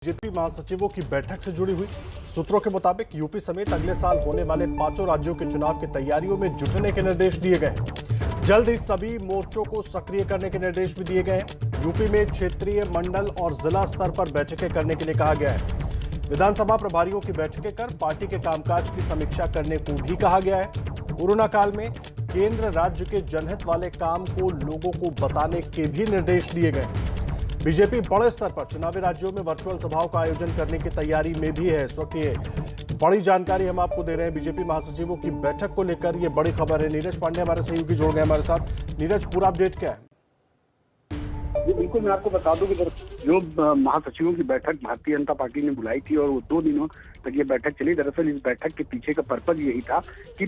BJP महासचिवों की बैठक से जुड़ी हुई सूत्रों के मुताबिक यूपी समेत अगले साल होने वाले 5 राज्यों के चुनाव की तैयारियों में जुटने के निर्देश दिए गए हैं। जल्द ही सभी मोर्चों को सक्रिय करने के निर्देश भी दिए गए हैं। यूपी में क्षेत्रीय, मंडल और जिला स्तर पर बैठकें करने के लिए कहा गया है। विधानसभा प्रभारियों की बैठकें कर पार्टी के कामकाज की समीक्षा करने को भी कहा गया है। कोरोना काल में केंद्र राज्य के जनहित वाले काम को लोगों को बताने के भी निर्देश दिए गए। बीजेपी बड़े स्तर पर चुनावी राज्यों में वर्चुअल सभाओं का आयोजन करने की तैयारी में भी है। इस वक्त ये बड़ी जानकारी हम आपको दे रहे हैं बीजेपी महासचिवों की बैठक को लेकर। ये बड़ी खबर है। नीरज पांडे हमारे सहयोगी जुड़ गए हमारे साथ। नीरज, पूरा अपडेट क्या है? जी बिल्कुल, मैं आपको बता दूं कि जो महासचिवों की बैठक भारतीय जनता पार्टी ने बुलाई थी और वो 2 दिनों तक ये बैठक चली। दरअसल इस बैठक के पीछे का पर्पज यही था कि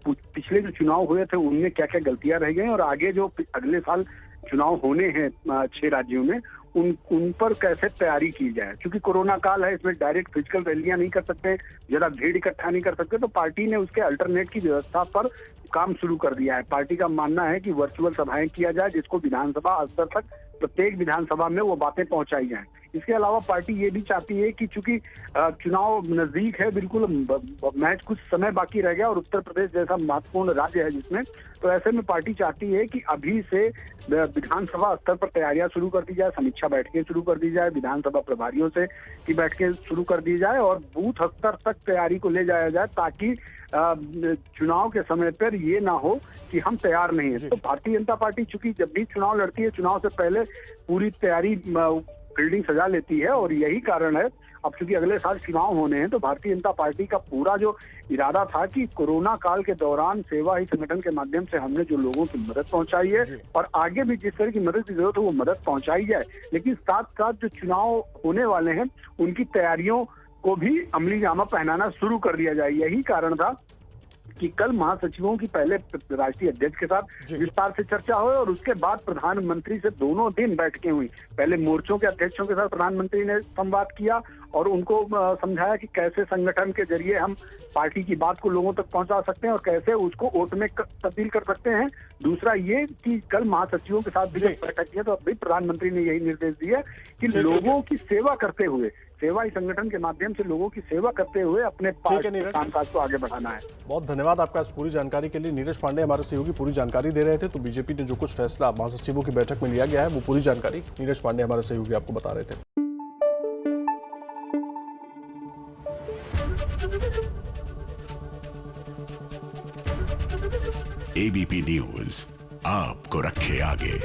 पिछले जो चुनाव हुए थे उनमें क्या क्या गलतियां रह गई और आगे जो अगले साल चुनाव होने हैं 6 राज्यों में उन पर कैसे तैयारी की जाए। क्योंकि कोरोना काल है, इसमें डायरेक्ट फिजिकल रैलियां नहीं कर सकते, ज्यादा भीड़ इकट्ठा नहीं कर सकते, तो पार्टी ने उसके अल्टरनेट की व्यवस्था पर काम शुरू कर दिया है। पार्टी का मानना है कि वर्चुअल सभाएं किया जाए, जिसको विधानसभा स्तर तक प्रत्येक विधानसभा में वो बातें पहुंचाई जाए। इसके अलावा पार्टी ये भी चाहती है कि चूंकि चुनाव नजदीक है, बिल्कुल मैच कुछ समय बाकी रह गया और उत्तर प्रदेश जैसा महत्वपूर्ण राज्य है जिसमें, तो ऐसे में पार्टी चाहती है कि अभी से विधानसभा स्तर पर तैयारियां शुरू कर दी जाए, समीक्षा बैठकें शुरू कर दी जाए, विधानसभा प्रभारियों से की बैठकें शुरू कर दी जाए और बूथ स्तर तक तैयारी को ले जाया जाए, ताकि चुनाव के समय पर ये ना हो कि हम तैयार नहीं है। तो भारतीय जनता पार्टी चूंकि जब भी चुनाव लड़ती है, चुनाव से पहले पूरी तैयारी फील्डिंग सजा लेती है और यही कारण है। अब चूंकि अगले साल चुनाव होने हैं तो भारतीय जनता पार्टी का पूरा जो इरादा था कि कोरोना काल के दौरान सेवा ही संगठन के माध्यम से हमने जो लोगों की मदद पहुंचाई है और आगे भी जिस तरह की मदद की जरूरत है वो मदद पहुंचाई जाए, लेकिन साथ साथ जो चुनाव होने वाले हैं उनकी तैयारियों को भी अमली जामा पहनाना शुरू कर दिया जाए। यही कारण था कि कल महासचिवों की पहले राष्ट्रीय अध्यक्ष के साथ विस्तार से चर्चा हुई और उसके बाद प्रधानमंत्री से दोनों दिन बैठकें हुई। पहले मोर्चों के अध्यक्षों के साथ प्रधानमंत्री ने संवाद किया और उनको समझाया कि कैसे संगठन के जरिए हम पार्टी की बात को लोगों तक पहुंचा सकते हैं और कैसे उसको वोट में तब्दील कर सकते हैं। दूसरा ये कि कल महासचिवों के साथ भी जब बैठक की तो अभी प्रधानमंत्री ने यही निर्देश दिया कि लोगों की सेवा करते हुए, सेवा ही संगठन के माध्यम से लोगों की सेवा करते हुए अपने कामकाज को आगे बढ़ाना है। बहुत धन्यवाद आपका इस पूरी जानकारी के लिए। नीरज पांडे हमारे सहयोगी पूरी जानकारी दे रहे थे। तो बीजेपी ने जो कुछ फैसला महासचिवों की बैठक में लिया गया है वो पूरी जानकारी नीरज पांडे हमारे सहयोगी आपको बता रहे थे। एबीपी न्यूज आपको रखे आगे।